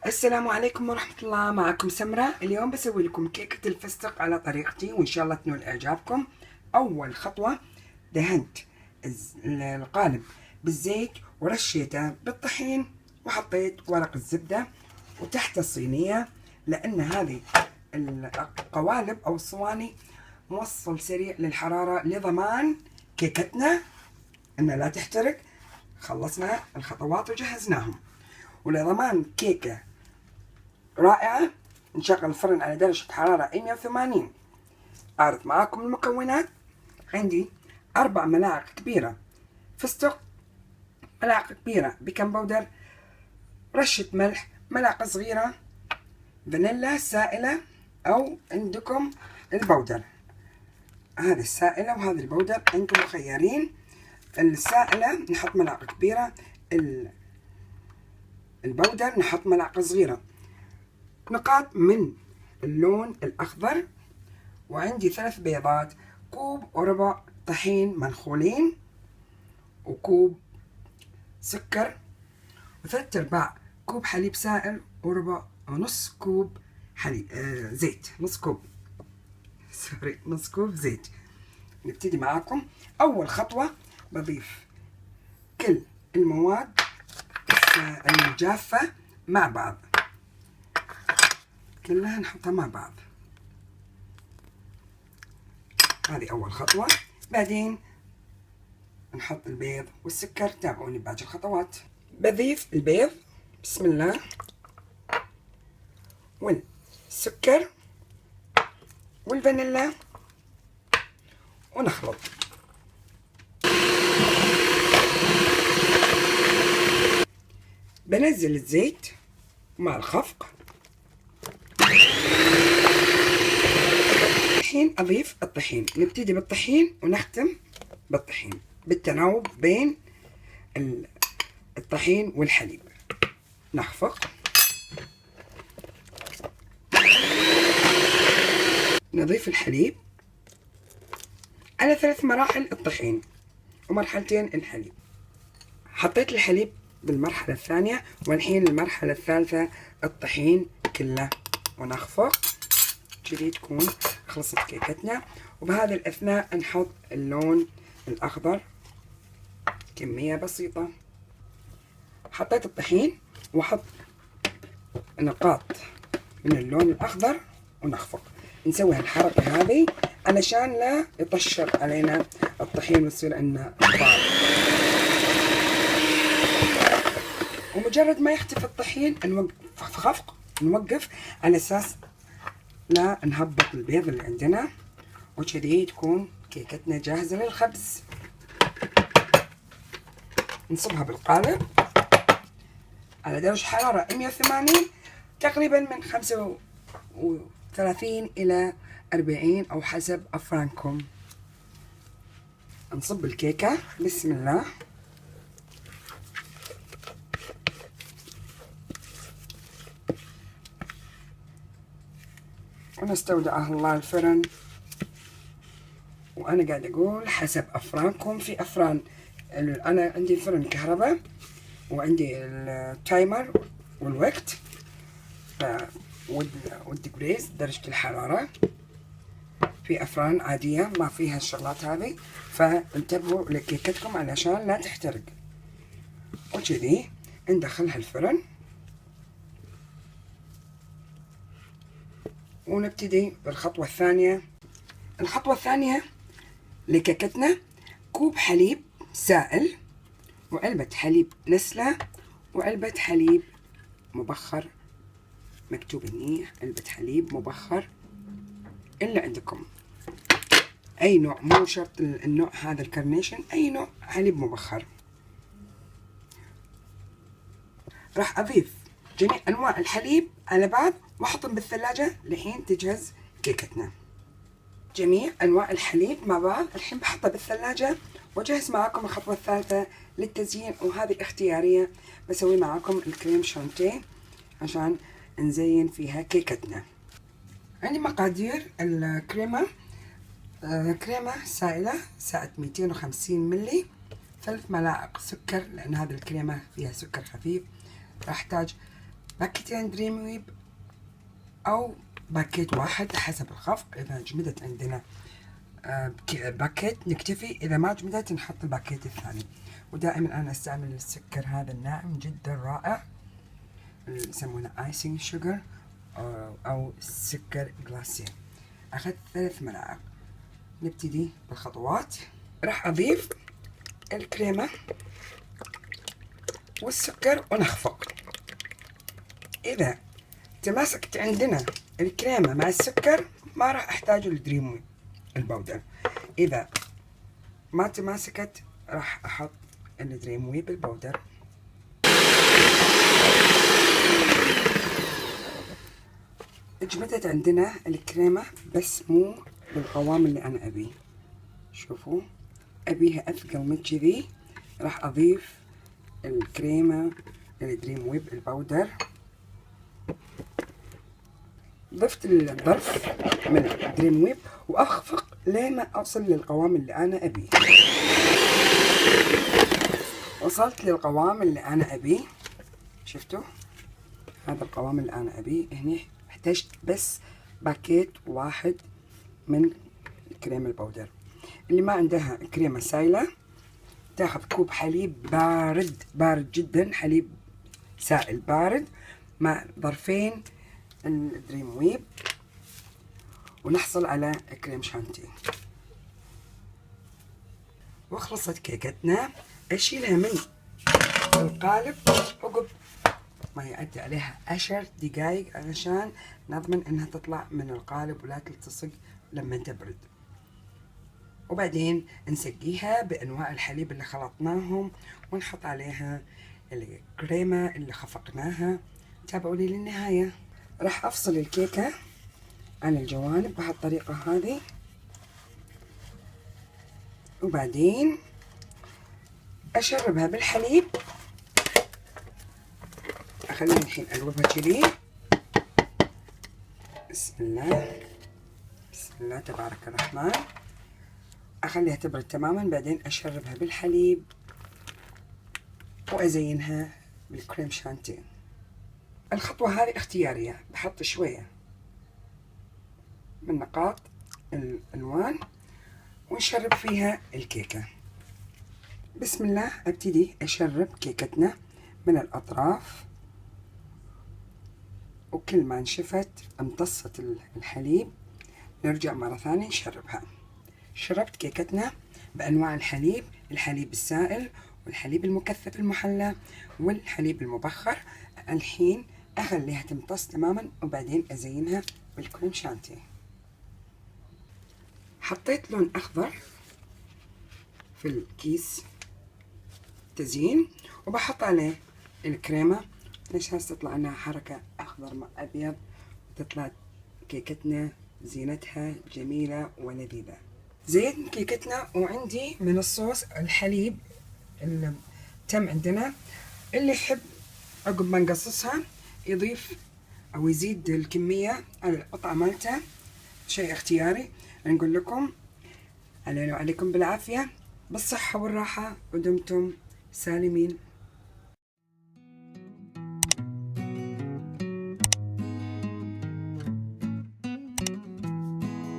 السلام عليكم ورحمة الله. معكم سمرة. اليوم بسوي لكم كيكة الفستق على طريقتي وإن شاء الله تنول إعجابكم. أول خطوة دهنت القالب بالزيت ورشيته بالطحين وحطيت ورق الزبدة وتحت الصينية، لأن هذه القوالب أو الصواني موصل سريع للحرارة لضمان كيكتنا أنها لا تحترق. خلصنا الخطوات وجهزناهم، ولضمان كيكة رائعة نشغل الفرن على درجة حرارة 180. أعرض معاكم المكونات. عندي 4 ملاعق كبيرة فستق، ملاعق كبيرة بيكنج باودر، رشة ملح، ملعقة صغيرة فانيلا سائلة أو عندكم البودر. هذه السائلة وهذه البودر، أنتم مخيرين. السائلة نحط ملعقة كبيرة، البودر نحط ملعقة صغيرة. نقاط من اللون الأخضر، وعندي 3 بيضات، كوب وربع طحين منخولين، وكوب سكر، و3/4 كوب حليب سائل، وربع ونص كوب حليب زيت، نص كوب زيت. نبتدي معاكم. أول خطوة بضيف كل المواد الجافة مع بعض، كلها نحطها مع بعض. هذه أول خطوة. بعدين نحط البيض والسكر. تابعوني باقي الخطوات. بضيف البيض بسم الله والسكر والفانيلا ونخلط. بنزل الزيت مع الخفق. الحين أضيف الطحين. نبتدي بالطحين ونختم بالطحين بالتناوب بين الطحين والحليب. نخفق. نضيف الحليب على 3 مراحل الطحين ومرحلتين الحليب. حطيت الحليب بالمرحلة الثانية، والحين المرحلة الثالثة الطحين كله، ونخفق كذي تكون خلصت كيكتنا. وبهذا الأثناء نحط اللون الأخضر كمية بسيطة. حطيت الطحين وحط نقاط من اللون الأخضر ونخفق. نسوي هالحركة هذه علشان لا يطشر علينا الطحين ويصير عندنا ضار. ومجرد ما يختفي الطحين نوقف على أساس لا نهبط البيض اللي عندنا، وكذي تكون كيكتنا جاهزة للخبز. نصبها بالقالب على درجة حرارة 180، تقريبا من 35 إلى 40 أو حسب أفرانكم. نصب الكيكة بسم الله. ونستودعها الله الفرن. وأنا قاعد أقول حسب أفرانكم. في أفران أنا عندي فرن كهرباء وعندي التايمر والوقت والديجريز درجة الحرارة. في أفران عادية ما فيها الشغلات هذه، فانتبهوا لكيكتكم علشان لا تحترق. وكذي ندخلها الفرن ونبتدي بالخطوة الثانية. الخطوة الثانية لكيكتنا كوب حليب سائل، وعلبة حليب نسلة، وعلبة حليب مبخر. مكتوب هني علبة حليب مبخر اللي عندكم، أي نوع، مو شرط النوع هذا الكارنيشن، أي نوع حليب مبخر. راح أضيف جميع أنواع الحليب على بعض وأحطهم بالثلاجة لحين تجهز كيكتنا. جميع أنواع الحليب مع بعض الحين بحطها بالثلاجة، وجهز معاكم الخطوة الثالثة للتزيين، وهذه اختيارية. بسوي معاكم الكريم شانتيه عشان نزين فيها كيكتنا. عندي مقادير الكريمة. كريمة سائلة سعة 250 ملي، 3 ملاعق سكر لأن هذه الكريمة فيها سكر خفيف. راح أحتاج باكيتين دريم ويب أو باكيت واحد حسب الخفق. إذا جمدت عندنا باكيت نكتفي، إذا ما جمدت نحط الباكيت الثاني. ودائما أنا أستعمل السكر هذا الناعم جدا رائع اللي يسمونه آيسينج شوجر أو سكر جلاسيه. أخذت 3 ملاعق. نبتدي بالخطوات. راح أضيف الكريمة والسكر ونخفق. إذا تماسكت عندنا الكريمة مع السكر ما راح أحتاج الدريم ويب البودر. إذا ما تماسكت راح أحط الدريم ويب البودر. اجمدت عندنا الكريمة بس مو بالقوام اللي أنا أبيه. شوفوا أبيها أثقل من كذي. راح أضيف الكريمة الدريم ويب البودر. ضفت الظرف من الدريم ويب وأخفق لين أوصل للقوام اللي أنا أبيه. وصلت للقوام اللي أنا أبيه. شفتوا هذا القوام اللي أنا أبيه. هني احتجت بس باكيت واحد من الكريمة البودر. اللي ما عندها كريمة سايلة تاخذ كوب حليب بارد بارد جدا، حليب سائل بارد مع ظرفين الدريم ويب، ونحصل على كريم شانتيه. وخلصت كيكتنا. أشيلها من القالب عقب ما يعدي عليها 10 دقايق علشان نضمن انها تطلع من القالب ولا تلتصق لما تبرد. وبعدين نسقيها بانواع الحليب اللي خلطناهم ونحط عليها الكريمة اللي خفقناها. تابعوا لي للنهاية. راح افصل الكيكة عن الجوانب بهالطريقة هذه، وبعدين اشربها بالحليب. خليني الحين اقلبها كذي. بسم الله بسم الله تبارك الرحمن. اخليها تبرد تماما، بعدين اشربها بالحليب وازينها بالكريم شانتيه. الخطوة هذه اختيارية، بحط شوية من نقاط الالوان ونشرب فيها الكيكة. بسم الله. ابتدي اشرب كيكتنا من الاطراف، وكل ما نشفت امتصت الحليب نرجع مرة ثانية نشربها. شربت كيكتنا بأنواع الحليب، الحليب السائل والحليب المكثف المحلى والحليب المبخر. الحين أخليها تمتص تماما وبعدين أزينها بالكريم شانتيه. حطيت لون أخضر في الكيس تزيين وبحط عليه الكريمة عشان تطلع لنا حركة أخضر مع أبيض، وتطلع كيكتنا زينتها جميلة ولذيذة. زين كيكتنا. وعندي من الصوص الحليب اللي تم عندنا، اللي يحب عقب ما نقصصها يضيف أو يزيد الكمية على القطعة مالته، شيء اختياري. نقول لكم علينا وعليكم بالعافية، بالصحة والراحة، ودمتم سالمين.